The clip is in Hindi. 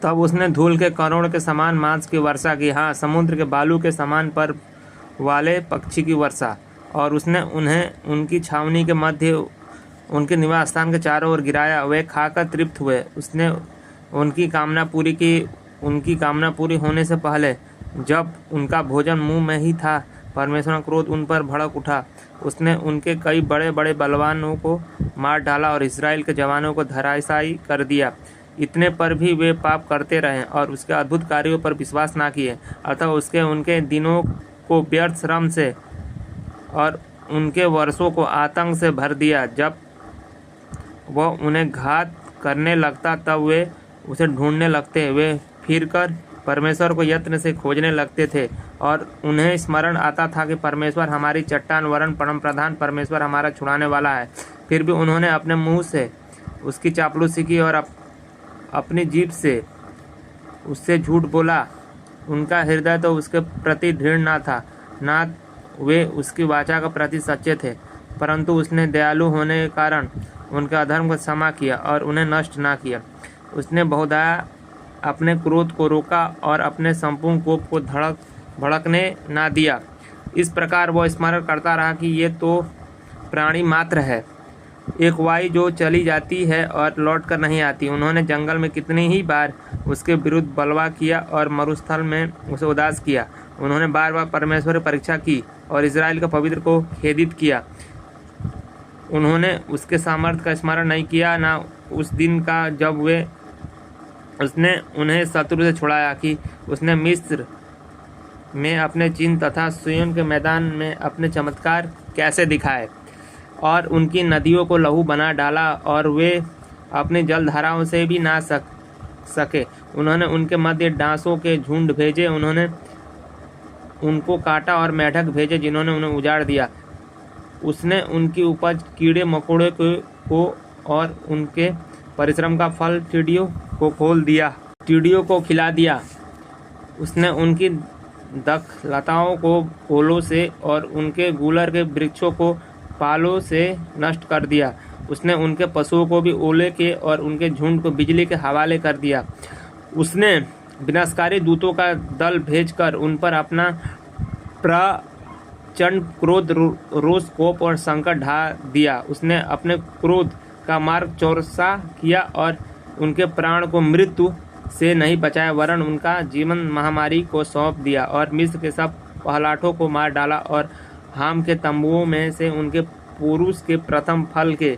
तब उसने धूल के करोड़ के समान मांस की वर्षा की, हाँ, समुद्र के बालू के समान पर वाले पक्षी की वर्षा। और उसने उन्हें उनकी छावनी के मध्य उनके निवास स्थान के चारों ओर गिराया। वे खाकर तृप्त हुए। उसने उनकी कामना पूरी की। उनकी कामना पूरी होने से पहले, जब उनका भोजन मुंह में ही था, परमेश्वर का क्रोध उन पर भड़क उठा। उसने उनके कई बड़े बड़े बलवानों को मार डाला और इस्राएल के जवानों को धराशायी कर दिया। इतने पर भी वे पाप करते रहे और उसके अद्भुत कार्यों पर विश्वास ना किए। अतः उसके उनके दिनों को व्यर्थ श्रम से और उनके वर्षों को आतंक से भर दिया। जब वह उन्हें घात करने लगता तब वे उसे ढूंढने लगते। वे फिरकर परमेश्वर को यत्न से खोजने लगते थे और उन्हें स्मरण आता था कि परमेश्वर हमारी चट्टान वरन परम प्रधान परमेश्वर हमारा छुड़ाने वाला है। फिर भी उन्होंने अपने मुंह से उसकी चापलूसी की और अपनी जीभ से उससे झूठ बोला। उनका हृदय तो उसके प्रति दृढ़ ना था, ना वे उसकी वाचा के प्रति सच्चे थे। परंतु उसने दयालु होने के कारण उनके अधर्म को क्षमा किया और उन्हें नष्ट ना किया। उसने बहुधा अपने क्रोध को रोका और अपने संपूर्ण कोप को भड़कने ना दिया। इस प्रकार वह स्मरण करता रहा कि ये तो प्राणी मात्र है, एक वायु जो चली जाती है और लौट कर नहीं आती। उन्होंने जंगल में कितनी ही बार उसके विरुद्ध बलवा किया और मरुस्थल में उसे उदास किया। उन्होंने बार बार परमेश्वर की परीक्षा की और इजराइल के पवित्र को खेदित किया। उन्होंने उसके सामर्थ्य का स्मरण नहीं किया, ना उस दिन का जब उसने उन्हें शत्रु से छुड़ाया, कि उसने मिस्र में अपने चिन्ह तथा सिय्योन के मैदान में अपने चमत्कार कैसे दिखाए और उनकी नदियों को लहू बना डाला और वे अपनी जलधाराओं से भी ना सके। उन्होंने उनके मध्य डांसों के झुंड भेजे। उन्होंने उनको काटा और मेढक भेजे जिन्होंने उन्हें उजाड़ दिया। उसने उनकी उपज कीड़े मकोड़े को और उनके परिश्रम का फल टिड्डियों को खोल दिया, टिड्डियों को खिला दिया। उसने उनकी दखलताओं को ओलों से और उनके गूलर के वृक्षों को पालों से नष्ट कर दिया। उसने उनके पशुओं को भी ओले के और उनके झुंड को बिजली के हवाले कर दिया। उसने विनाशकारी दूतों का दल भेजकर उन पर अपना प्रचंड क्रोध, रोष, कोप और संकट ढा दिया। उसने अपने क्रोध का मार्ग चौरसा किया और उनके प्राण को मृत्यु से नहीं बचाया, वरन उनका जीवन महामारी को सौंप दिया और मिस्र के सब पहलाठों को मार डाला और हाम के तंबुओं में से उनके पुरुष के प्रथम फल के